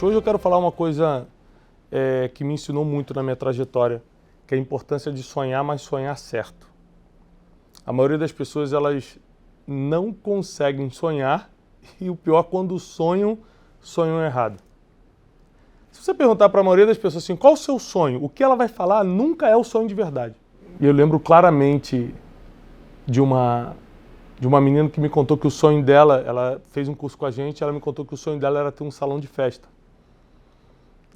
Gente, hoje eu quero falar uma coisa que me ensinou muito na minha trajetória, que é a importância de sonhar, mas sonhar certo. A maioria das pessoas, elas não conseguem sonhar e o pior, quando sonham, sonham errado. Se você perguntar para a maioria das pessoas assim, qual o seu sonho? O que ela vai falar nunca é o sonho de verdade. E eu lembro claramente de uma menina que me contou que o sonho dela, ela fez um curso com a gente, ela me contou que o sonho dela era ter um salão de festa.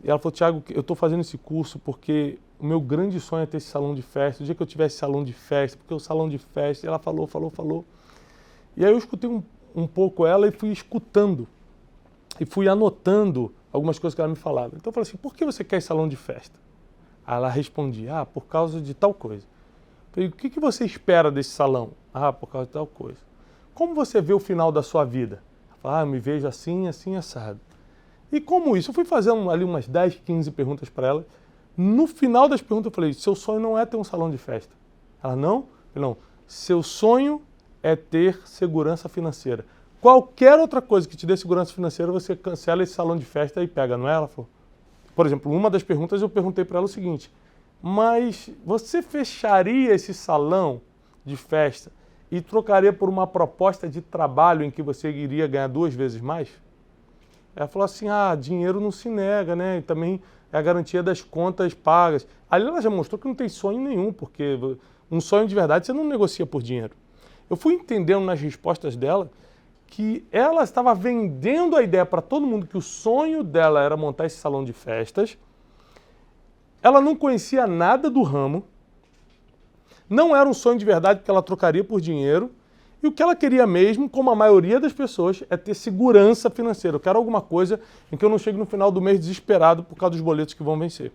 E ela falou, Thiago, eu estou fazendo esse curso porque o meu grande sonho é ter esse salão de festa. O dia que eu tiver esse salão de festa, porque o salão de festa, e ela falou. E aí eu escutei um pouco ela e fui escutando. E fui anotando algumas coisas que ela me falava. Então eu falei assim, por que você quer esse salão de festa? Aí ela respondia, por causa de tal coisa. Eu falei, o que você espera desse salão? Por causa de tal coisa. Como você vê o final da sua vida? Ela falou, eu me vejo assim, assim, assado. E como isso? Eu fui fazendo ali umas 10, 15 perguntas para ela. No final das perguntas eu falei, seu sonho não é ter um salão de festa. Ela, não? Eu falei, não, seu sonho é ter segurança financeira. Qualquer outra coisa que te dê segurança financeira, você cancela esse salão de festa e pega, não é? Ela falou. Por exemplo, uma das perguntas eu perguntei para ela o seguinte, mas você fecharia esse salão de festa e trocaria por uma proposta de trabalho em que você iria ganhar 2 vezes mais? Ela falou assim, dinheiro não se nega, né? E também é a garantia das contas pagas. Ali ela já mostrou que não tem sonho nenhum, porque um sonho de verdade você não negocia por dinheiro. Eu fui entendendo nas respostas dela que ela estava vendendo a ideia para todo mundo que o sonho dela era montar esse salão de festas. Ela não conhecia nada do ramo, não era um sonho de verdade que ela trocaria por dinheiro, e o que ela queria mesmo, como a maioria das pessoas, é ter segurança financeira. Eu quero alguma coisa em que eu não chegue no final do mês desesperado por causa dos boletos que vão vencer.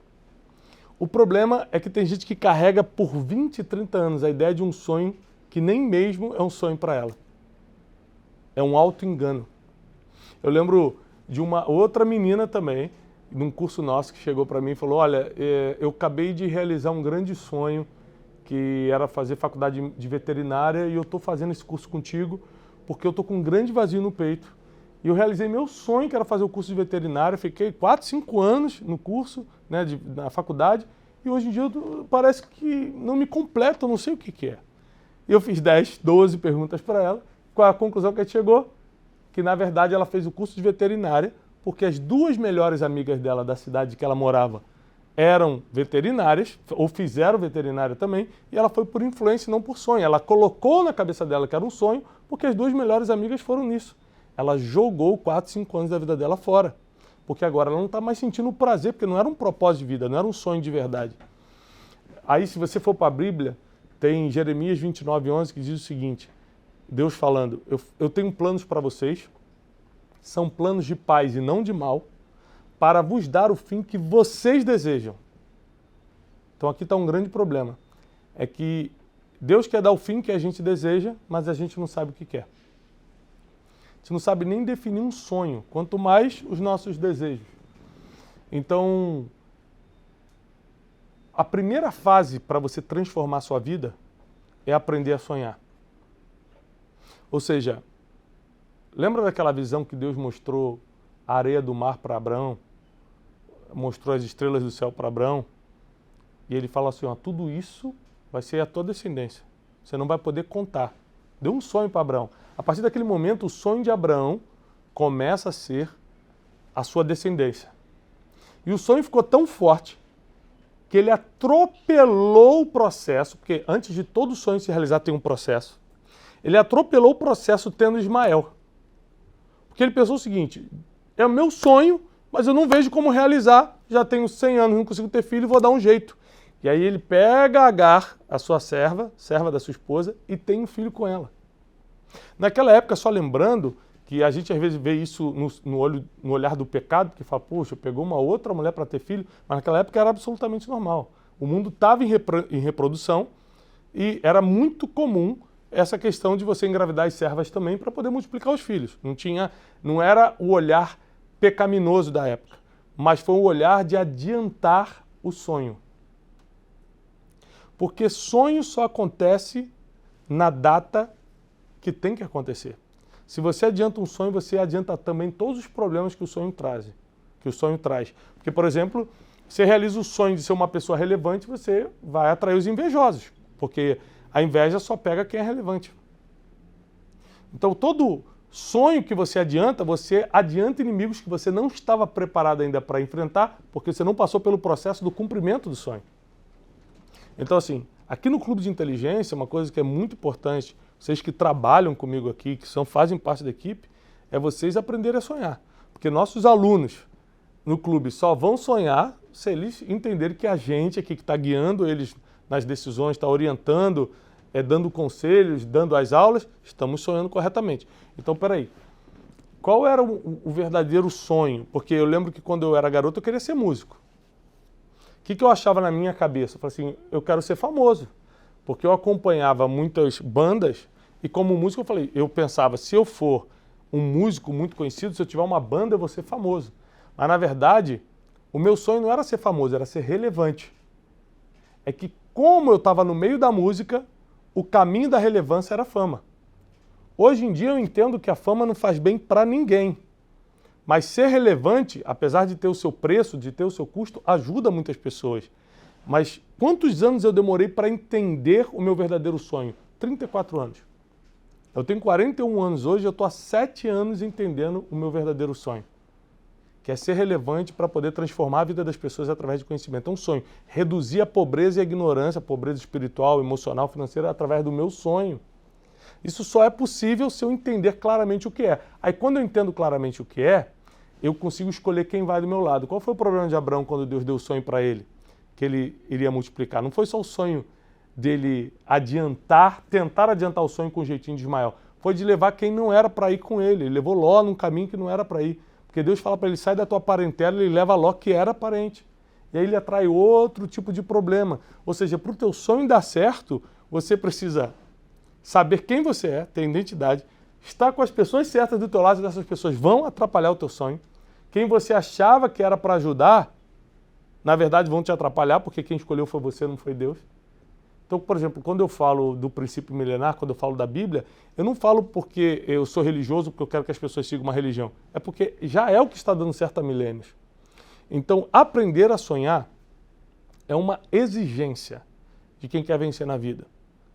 O problema é que tem gente que carrega por 20, 30 anos a ideia de um sonho que nem mesmo é um sonho para ela. É um auto-engano. Eu lembro de uma outra menina também, num curso nosso, que chegou para mim e falou, olha, eu acabei de realizar um grande sonho, que era fazer faculdade de veterinária, e eu estou fazendo esse curso contigo porque eu estou com um grande vazio no peito. E eu realizei meu sonho, que era fazer o curso de veterinária, fiquei 4, 5 anos no curso, né, na faculdade, e hoje em dia parece que não me completa, eu não sei o que é. E eu fiz 10, 12 perguntas para ela, com a conclusão que a gente chegou, que na verdade ela fez o curso de veterinária, porque as 2 melhores amigas dela da cidade que ela morava eram veterinárias, ou fizeram veterinária também, e ela foi por influência e não por sonho. Ela colocou na cabeça dela que era um sonho, porque as 2 melhores amigas foram nisso. Ela jogou 4, 5 anos da vida dela fora, porque agora ela não está mais sentindo o prazer, porque não era um propósito de vida, não era um sonho de verdade. Aí, se você for para a Bíblia, tem Jeremias 29, 11, que diz o seguinte, Deus falando, eu tenho planos para vocês, são planos de paz e não de mal, para vos dar o fim que vocês desejam. Então aqui está um grande problema. É que Deus quer dar o fim que a gente deseja, mas a gente não sabe o que quer. A gente não sabe nem definir um sonho, quanto mais os nossos desejos. Então, a primeira fase para você transformar a sua vida é aprender a sonhar. Ou seja, lembra daquela visão que Deus mostrou a areia do mar para Abraão? Mostrou as estrelas do céu para Abraão, e ele fala assim, tudo isso vai ser a tua descendência, você não vai poder contar. Deu um sonho para Abraão. A partir daquele momento, o sonho de Abraão começa a ser a sua descendência. E o sonho ficou tão forte que ele atropelou o processo, porque antes de todo sonho se realizar tem um processo, ele atropelou o processo tendo Ismael. Porque ele pensou o seguinte, é o meu sonho, mas eu não vejo como realizar, já tenho 100 anos, não consigo ter filho, vou dar um jeito. E aí ele pega Agar, a sua serva da sua esposa, e tem um filho com ela. Naquela época, só lembrando que a gente às vezes vê isso no olhar do pecado, que fala, poxa, pegou uma outra mulher para ter filho, mas naquela época era absolutamente normal. O mundo estava em reprodução e era muito comum essa questão de você engravidar as servas também para poder multiplicar os filhos. Não era o olhar pecaminoso da época, mas foi o olhar de adiantar o sonho. Porque sonho só acontece na data que tem que acontecer. Se você adianta um sonho, você adianta também todos os problemas que o sonho traz. que o sonho traz. Porque, por exemplo, você realiza o sonho de ser uma pessoa relevante, você vai atrair os invejosos, porque a inveja só pega quem é relevante. Então, todo sonho que você adianta inimigos que você não estava preparado ainda para enfrentar, porque você não passou pelo processo do cumprimento do sonho. Então, assim, aqui no Clube de Inteligência, uma coisa que é muito importante, vocês que trabalham comigo aqui, que fazem parte da equipe, é vocês aprenderem a sonhar. Porque nossos alunos no clube só vão sonhar se eles entenderem que a gente aqui que está guiando eles nas decisões, está orientando, dando conselhos, dando as aulas, estamos sonhando corretamente. Então, peraí, qual era o verdadeiro sonho? Porque eu lembro que quando eu era garoto eu queria ser músico. O que eu achava na minha cabeça? Eu falei assim, eu quero ser famoso. Porque eu acompanhava muitas bandas e como músico eu pensava, se eu for um músico muito conhecido, se eu tiver uma banda eu vou ser famoso. Mas na verdade, o meu sonho não era ser famoso, era ser relevante. É que como eu estava no meio da música, o caminho da relevância era a fama. Hoje em dia eu entendo que a fama não faz bem para ninguém. Mas ser relevante, apesar de ter o seu preço, de ter o seu custo, ajuda muitas pessoas. Mas quantos anos eu demorei para entender o meu verdadeiro sonho? 34 anos. Eu tenho 41 anos hoje, eu estou há 7 anos entendendo o meu verdadeiro sonho. Que é ser relevante para poder transformar a vida das pessoas através de conhecimento. É um sonho. Reduzir a pobreza e a ignorância, a pobreza espiritual, emocional, financeira, através do meu sonho. Isso só é possível se eu entender claramente o que é. Aí quando eu entendo claramente o que é, eu consigo escolher quem vai do meu lado. Qual foi o problema de Abraão quando Deus deu o sonho para ele? Que ele iria multiplicar. Não foi só o sonho dele tentar adiantar o sonho com o jeitinho de Ismael. Foi de levar quem não era para ir com ele. Ele levou Ló num caminho que não era para ir. Porque Deus fala para ele, sai da tua parentela, ele leva Ló que era parente. E aí ele atrai outro tipo de problema. Ou seja, para o teu sonho dar certo, você precisa saber quem você é, ter identidade, estar com as pessoas certas do teu lado, e dessas pessoas vão atrapalhar o teu sonho. Quem você achava que era para ajudar, na verdade vão te atrapalhar, porque quem escolheu foi você, não foi Deus. Então, por exemplo, quando eu falo do princípio milenar, quando eu falo da Bíblia, eu não falo porque eu sou religioso, porque eu quero que as pessoas sigam uma religião. É porque já é o que está dando certo há milênios. Então, aprender a sonhar é uma exigência de quem quer vencer na vida.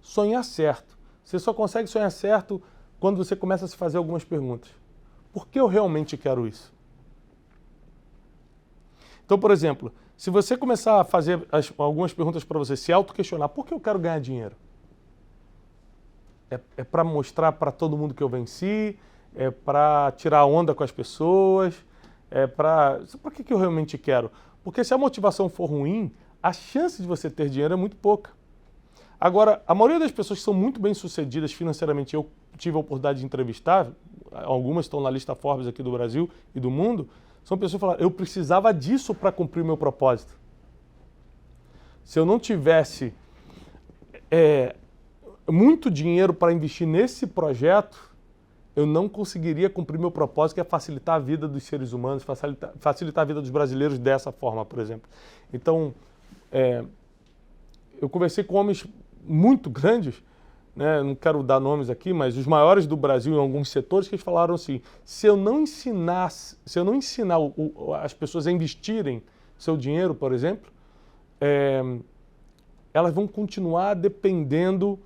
Sonhar certo. Você só consegue sonhar certo quando você começa a se fazer algumas perguntas. Por que eu realmente quero isso? Então, por exemplo, se você começar a fazer algumas perguntas para você, se auto-questionar, por que eu quero ganhar dinheiro? É para mostrar para todo mundo que eu venci? É para tirar onda com as pessoas? Para que eu realmente quero? Porque se a motivação for ruim, a chance de você ter dinheiro é muito pouca. Agora, a maioria das pessoas que são muito bem-sucedidas financeiramente, eu tive a oportunidade de entrevistar, algumas estão na lista Forbes aqui do Brasil e do mundo, são pessoas que falaram, eu precisava disso para cumprir o meu propósito. Se eu não tivesse muito dinheiro para investir nesse projeto, eu não conseguiria cumprir meu propósito, que é facilitar a vida dos seres humanos, facilitar a vida dos brasileiros dessa forma, por exemplo. Então, eu conversei com homens muito grandes, né? Não quero dar nomes aqui, mas os maiores do Brasil em alguns setores, que eles falaram assim, se eu não ensinar as pessoas a investirem seu dinheiro, por exemplo, elas vão continuar dependendo,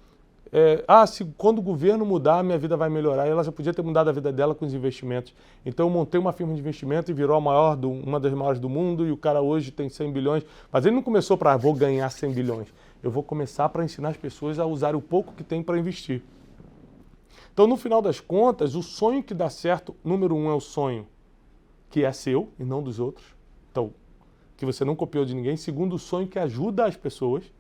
quando o governo mudar, minha vida vai melhorar. E ela já podia ter mudado a vida dela com os investimentos. Então eu montei uma firma de investimento e virou uma das maiores do mundo, e o cara hoje tem 100 bilhões, mas ele não começou para vou ganhar 100 bilhões. Eu vou começar para ensinar as pessoas a usar o pouco que tem para investir. Então, no final das contas, o sonho que dá certo, número 1 é o sonho que é seu e não dos outros. Então, que você não copiou de ninguém. Segundo, o sonho que ajuda as pessoas.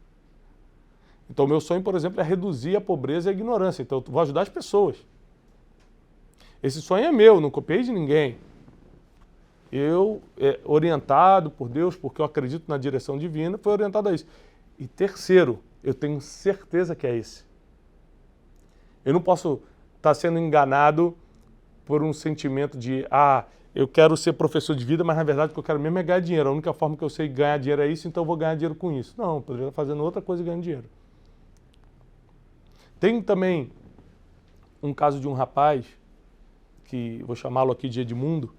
Então, o meu sonho, por exemplo, é reduzir a pobreza e a ignorância. Então, eu vou ajudar as pessoas. Esse sonho é meu, não copiei de ninguém. Eu, orientado por Deus, porque eu acredito na direção divina, fui orientado a isso. E terceiro, eu tenho certeza que é esse. Eu não posso estar sendo enganado por um sentimento de, eu quero ser professor de vida, mas na verdade o que eu quero mesmo é ganhar dinheiro. A única forma que eu sei ganhar dinheiro é isso, então eu vou ganhar dinheiro com isso. Não, eu poderia estar fazendo outra coisa e ganhando dinheiro. Tem também um caso de um rapaz, que vou chamá-lo aqui de Edmundo,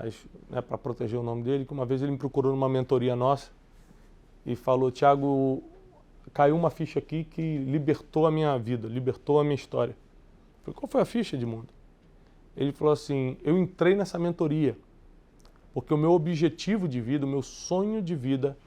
mas né, para proteger o nome dele, que uma vez ele me procurou numa mentoria nossa e falou, Thiago, caiu uma ficha aqui que libertou a minha vida, libertou a minha história. Eu falei, qual foi a ficha, Edmundo? Ele falou assim, eu entrei nessa mentoria porque o meu objetivo de vida, o meu sonho de vida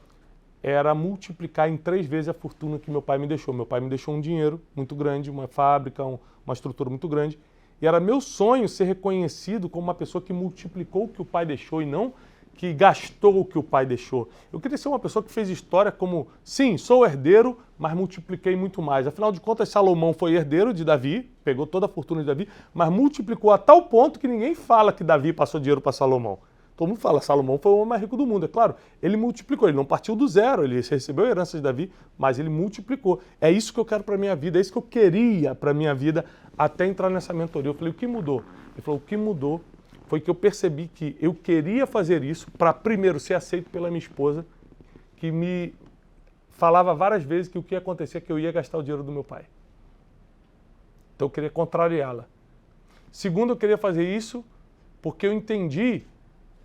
era multiplicar em 3 vezes a fortuna que meu pai me deixou. Meu pai me deixou um dinheiro muito grande, uma fábrica, uma estrutura muito grande. E era meu sonho ser reconhecido como uma pessoa que multiplicou o que o pai deixou e não que gastou o que o pai deixou. Eu queria ser uma pessoa que fez história como, sim, sou herdeiro, mas multipliquei muito mais. Afinal de contas, Salomão foi herdeiro de Davi, pegou toda a fortuna de Davi, mas multiplicou a tal ponto que ninguém fala que Davi passou dinheiro para Salomão. Todo mundo fala, Salomão foi o homem mais rico do mundo. É claro, ele multiplicou, ele não partiu do zero, ele recebeu a herança de Davi, mas ele multiplicou. É isso que eu quero para a minha vida, é isso que eu queria para a minha vida até entrar nessa mentoria. Eu falei, o que mudou? Ele falou, o que mudou foi que eu percebi que eu queria fazer isso para primeiro ser aceito pela minha esposa, que me falava várias vezes que o que ia acontecer é que eu ia gastar o dinheiro do meu pai. Então eu queria contrariá-la. Segundo, eu queria fazer isso porque eu entendi,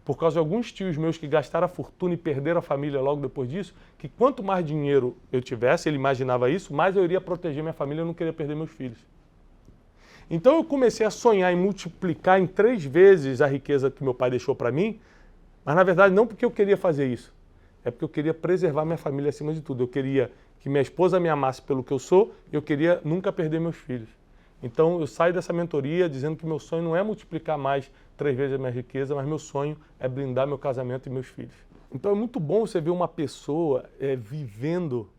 por causa de alguns tios meus que gastaram a fortuna e perderam a família logo depois disso, que quanto mais dinheiro eu tivesse, ele imaginava isso, mais eu iria proteger minha família, eu não queria perder meus filhos. Então eu comecei a sonhar em multiplicar em 3 vezes a riqueza que meu pai deixou para mim, mas na verdade não porque eu queria fazer isso, é porque eu queria preservar minha família acima de tudo. Eu queria que minha esposa me amasse pelo que eu sou, e eu queria nunca perder meus filhos. Então eu saio dessa mentoria dizendo que meu sonho não é multiplicar mais 3 vezes a minha riqueza, mas meu sonho é blindar meu casamento e meus filhos. Então é muito bom você ver uma pessoa vivendo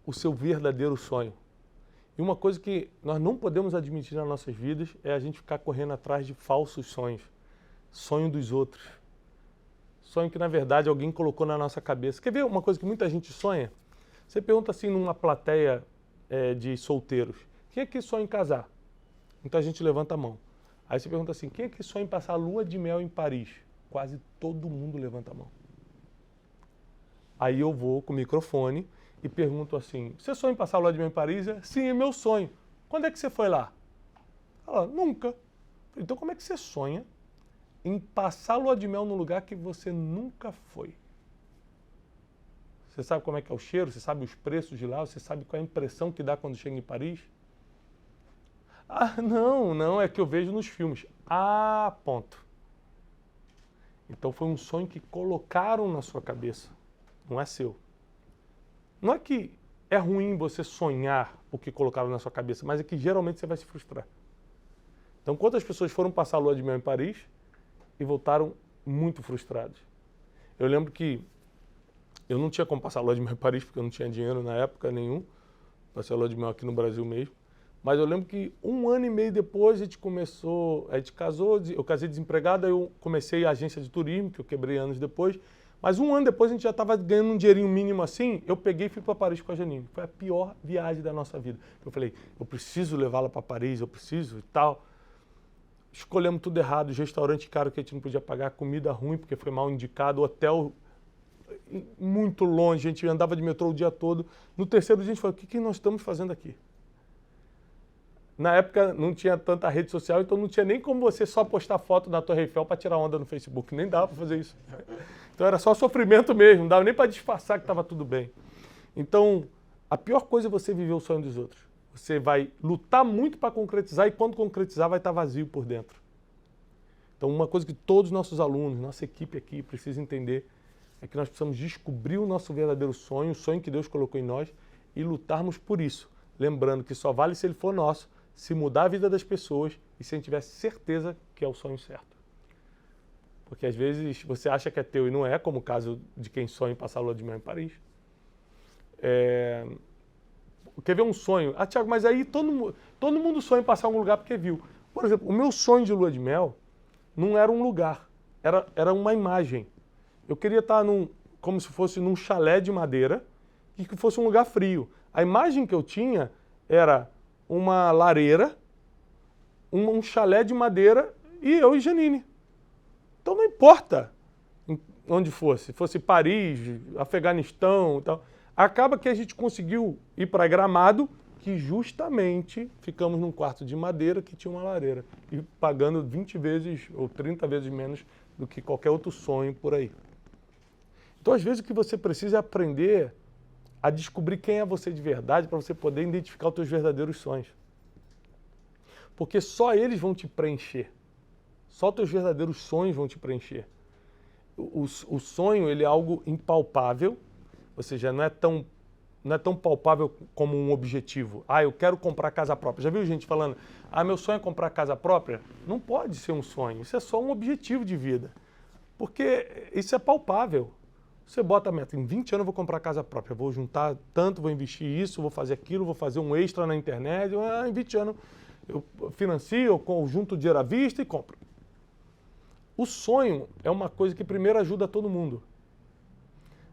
o seu verdadeiro sonho. E uma coisa que nós não podemos admitir nas nossas vidas é a gente ficar correndo atrás de falsos sonhos. Sonho dos outros. Sonho que, na verdade, alguém colocou na nossa cabeça. Quer ver uma coisa que muita gente sonha? Você pergunta assim numa plateia de solteiros. Quem é que sonha em casar? Muita gente levanta a mão. Aí você pergunta assim, quem é que sonha em passar a lua de mel em Paris? Quase todo mundo levanta a mão. Aí eu vou com o microfone e pergunto assim, você sonha em passar a lua de mel em Paris? Sim, é meu sonho. Quando é que você foi lá? Ela, nunca. Então como é que você sonha em passar a lua de mel num lugar que você nunca foi? Você sabe como é que é o cheiro? Você sabe os preços de lá? Você sabe qual é a impressão que dá quando chega em Paris? Ah, não, é que eu vejo nos filmes. Ah, ponto. Então foi um sonho que colocaram na sua cabeça, não é seu. Não é que é ruim você sonhar o que colocaram na sua cabeça, mas é que geralmente você vai se frustrar. Então quantas pessoas foram passar a lua de mel em Paris e voltaram muito frustradas? Eu lembro que eu não tinha como passar a lua de mel em Paris, porque eu não tinha dinheiro na época nenhum. Passei a lua de mel aqui no Brasil mesmo. Mas eu lembro que 1 ano e meio depois a gente casou, eu casei desempregado, aí eu comecei a agência de turismo, que eu quebrei anos depois. Mas 1 ano depois a gente já estava ganhando um dinheirinho mínimo assim, eu peguei e fui para Paris com a Janine. Foi a pior viagem da nossa vida. Eu falei, eu preciso levá-la para Paris, eu preciso e tal. Escolhemos tudo errado, restaurante caro que a gente não podia pagar, comida ruim porque foi mal indicado, hotel muito longe, a gente andava de metrô o dia todo. No 3º dia a gente falou, o que nós estamos fazendo aqui? Na época não tinha tanta rede social, então não tinha nem como você só postar foto da Torre Eiffel para tirar onda no Facebook, nem dava para fazer isso. Então era só sofrimento mesmo, não dava nem para disfarçar que estava tudo bem. Então, a pior coisa é você viver o sonho dos outros. Você vai lutar muito para concretizar e quando concretizar vai estar vazio por dentro. Então, uma coisa que todos os nossos alunos, nossa equipe aqui precisa entender é que nós precisamos descobrir o nosso verdadeiro sonho, o sonho que Deus colocou em nós e lutarmos por isso. Lembrando que só vale se ele for nosso, se mudar a vida das pessoas e se a gente tiver certeza que é o sonho certo. Porque às vezes você acha que é teu e não é, como o caso de quem sonha em passar a lua de mel em Paris. Quer ver um sonho? Ah, Thiago, mas aí todo mundo sonha em passar em algum lugar porque viu. Por exemplo, o meu sonho de lua de mel não era um lugar, era uma imagem. Eu queria estar como se fosse num chalé de madeira e que fosse um lugar frio. A imagem que eu tinha era uma lareira, um chalé de madeira e eu e Janine. Então não importa onde fosse Paris, Afeganistão e tal. Acaba que a gente conseguiu ir para Gramado, que justamente ficamos num quarto de madeira que tinha uma lareira. E pagando 20 vezes ou 30 vezes menos do que qualquer outro sonho por aí. Então, às vezes, o que você precisa é aprender a descobrir quem é você de verdade para você poder identificar os teus verdadeiros sonhos. Porque só eles vão te preencher. Só os teus verdadeiros sonhos vão te preencher. O sonho, ele é algo impalpável, ou seja, não é tão palpável como um objetivo. Eu quero comprar casa própria. Já viu gente falando, meu sonho é comprar casa própria? Não pode ser um sonho, isso é só um objetivo de vida. Porque isso é palpável. Você bota a meta, em 20 anos eu vou comprar casa própria, vou juntar tanto, vou investir isso, vou fazer aquilo, vou fazer um extra na internet, em 20 anos eu financio, eu junto dinheiro à vista e compro. O sonho é uma coisa que primeiro ajuda todo mundo.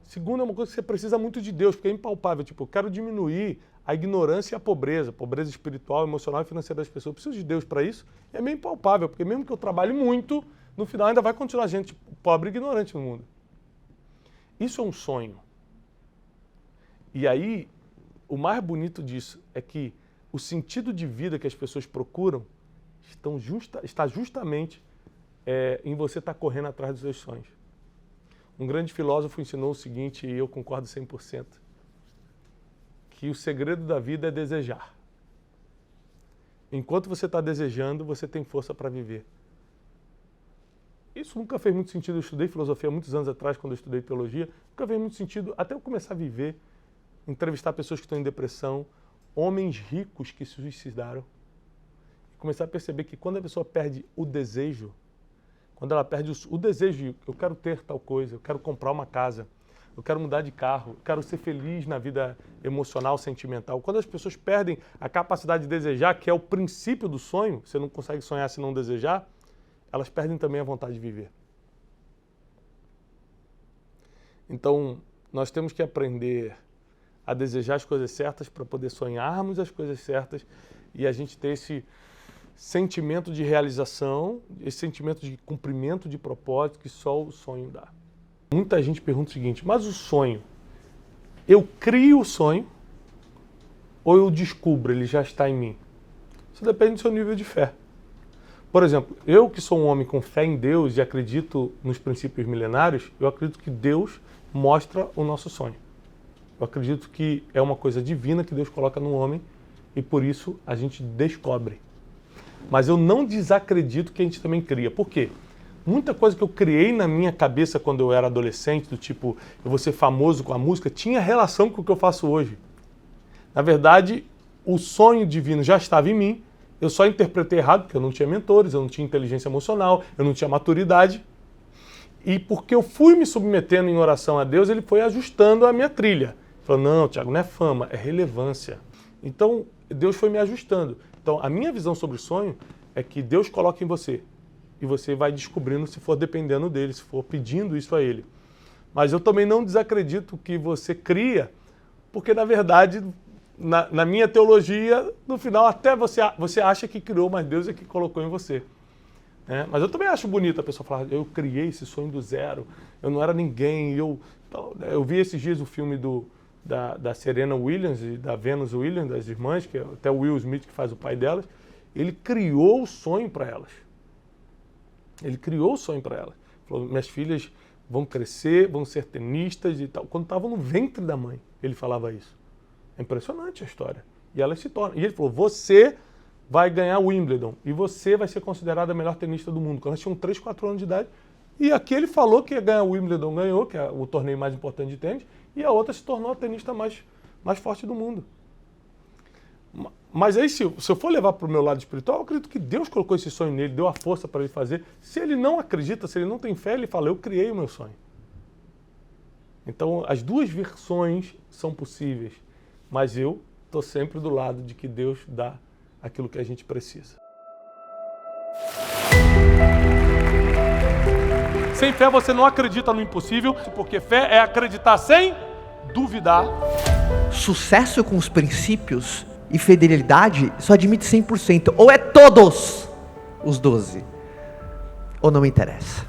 Segundo, é uma coisa que você precisa muito de Deus, porque é impalpável. Tipo, eu quero diminuir a ignorância e a pobreza espiritual, emocional e financeira das pessoas. Eu preciso de Deus para isso. É meio impalpável, porque mesmo que eu trabalhe muito, no final ainda vai continuar gente pobre e ignorante no mundo. Isso é um sonho. E aí, o mais bonito disso é que o sentido de vida que as pessoas procuram está justamente em você estar correndo atrás dos seus sonhos. Um grande filósofo ensinou o seguinte, e eu concordo 100%, que o segredo da vida é desejar. Enquanto você está desejando, você tem força para viver. Isso nunca fez muito sentido. Eu estudei filosofia há muitos anos atrás, quando eu estudei teologia. Nunca fez muito sentido, até eu começar a viver, entrevistar pessoas que estão em depressão, homens ricos que se suicidaram. E começar a perceber que quando a pessoa perde o desejo, quando ela perde o desejo de eu quero ter tal coisa, eu quero comprar uma casa, eu quero mudar de carro, eu quero ser feliz na vida emocional, sentimental. Quando as pessoas perdem a capacidade de desejar, que é o princípio do sonho, você não consegue sonhar se não desejar, elas perdem também a vontade de viver. Então, nós temos que aprender a desejar as coisas certas para poder sonharmos as coisas certas e a gente ter esse sentimento de realização, esse sentimento de cumprimento de propósito que só o sonho dá. Muita gente pergunta o seguinte, mas o sonho, eu crio o sonho ou eu descubro, ele já está em mim? Isso depende do seu nível de fé. Por exemplo, eu que sou um homem com fé em Deus e acredito nos princípios milenários, eu acredito que Deus mostra o nosso sonho. Eu acredito que é uma coisa divina que Deus coloca no homem e por isso a gente descobre. Mas eu não desacredito que a gente também cria. Por quê? Muita coisa que eu criei na minha cabeça quando eu era adolescente, do tipo, eu vou ser famoso com a música, tinha relação com o que eu faço hoje. Na verdade, o sonho divino já estava em mim, eu só interpretei errado, porque eu não tinha mentores, eu não tinha inteligência emocional, eu não tinha maturidade. E porque eu fui me submetendo em oração a Deus, ele foi ajustando a minha trilha. Falou, não, Thiago, não é fama, é relevância. Então, Deus foi me ajustando. Então, a minha visão sobre o sonho é que Deus coloca em você. E você vai descobrindo se for dependendo dele, se for pedindo isso a ele. Mas eu também não desacredito que você cria, porque, na verdade, na minha teologia, no final, até você acha que criou, mas Deus é que colocou em você. Mas eu também acho bonito a pessoa falar, eu criei esse sonho do zero, eu não era ninguém. Eu vi esses dias o filme da Serena Williams e da Venus Williams, das irmãs, que é até o Will Smith que faz o pai delas. Ele criou o sonho para elas. Ele criou o sonho para elas. Falou, minhas filhas vão crescer, vão ser tenistas e tal. Quando estavam no ventre da mãe, ele falava isso. É impressionante a história. E elas se tornam. E ele falou, você vai ganhar o Wimbledon e você vai ser considerada a melhor tenista do mundo. Quando elas tinham 3, 4 anos de idade. E aqui ele falou que ia ganhar o Wimbledon, ganhou, que é o torneio mais importante de tênis, e a outra se tornou a tenista mais forte do mundo. Mas aí, se eu for levar para o meu lado espiritual, eu acredito que Deus colocou esse sonho nele, deu a força para ele fazer. Se ele não acredita, se ele não tem fé, ele fala, eu criei o meu sonho. Então, as duas versões são possíveis, mas eu estou sempre do lado de que Deus dá aquilo que a gente precisa. Sem fé você não acredita no impossível, porque fé é acreditar sem duvidar. Sucesso com os princípios e fidelidade só admite 100%. Ou é todos os 12, ou não me interessa.